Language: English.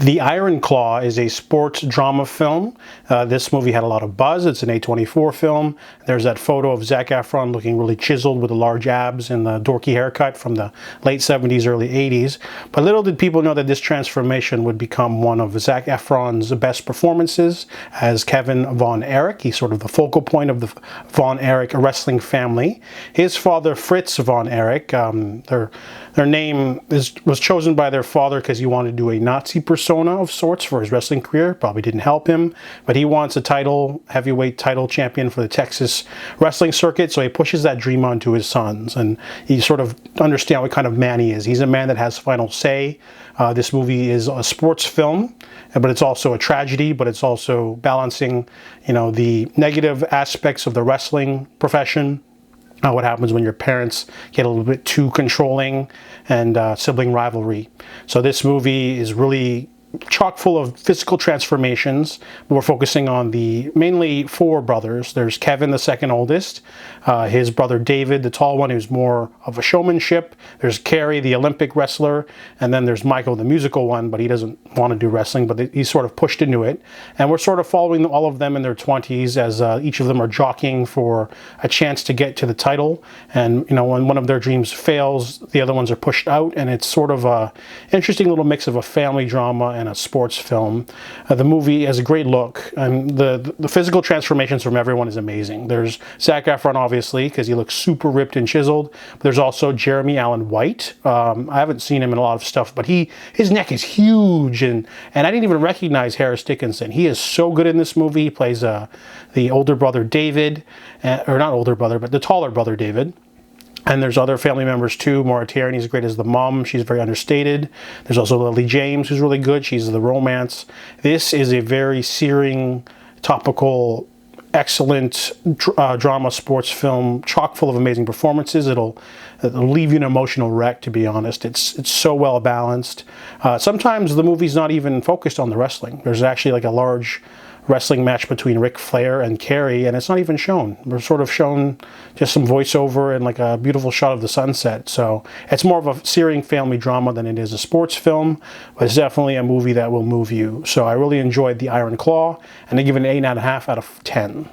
The Iron Claw is a sports drama film. This movie had a lot of buzz. It's an A24 film. There's that photo of Zac Efron looking really chiseled with the large abs and the dorky haircut from the late 70s, early 80s. But little did people know that this transformation would become one of Zac Efron's best performances as Kevin Von Erich. He's sort of the focal point of the Von Erich wrestling family. His father, Fritz Von Erich, their name was chosen by their father because he wanted to do a Nazi persona of sorts for his wrestling career. Probably didn't help him, but he wants a title, heavyweight title champion for the Texas wrestling circuit, so he pushes that dream onto his sons, and you sort of understand what kind of man he is. He's a man that has final say. This movie is a sports film, but it's also a tragedy, but it's also balancing, the negative aspects of the wrestling profession. What happens when your parents get a little bit too controlling, and sibling rivalry. So this movie is really chock full of physical transformations. We're focusing on the mainly four brothers. There's Kevin, the second oldest, his brother David, the tall one, who's more of a showmanship. There's Carrie, the Olympic wrestler, and then there's Michael, the musical one, but he doesn't want to do wrestling, but he's sort of pushed into it. And we're sort of following all of them in their 20s as each of them are jockeying for a chance to get to the title. And when one of their dreams fails, the other ones are pushed out, and it's sort of a interesting little mix of a family drama and a sports film. The movie has a great look, and the physical transformations from everyone is amazing. There's Zac Efron, obviously, because he looks super ripped and chiseled, but there's also Jeremy Allen White. I haven't seen him in a lot of stuff, but his neck is huge, and I didn't even recognize Harris Dickinson. He is so good in this movie. He plays the older brother David, or not older brother, but the taller brother David. And there's other family members too. Maura Tierney's great as the mom. She's very understated. There's also Lily James, who's really good. She's the romance. This is a very searing, topical, excellent drama sports film, chock full of amazing performances. It'll leave you an emotional wreck, to be honest. It's so well balanced. Sometimes the movie's not even focused on the wrestling. There's actually like a large wrestling match between Ric Flair and Carrie, and it's not even shown. We're sort of shown just some voiceover and like a beautiful shot of the sunset. So it's more of a searing family drama than it is a sports film, but it's definitely a movie that will move you. So I really enjoyed The Iron Claw, and I give it an 8.5 out of 10.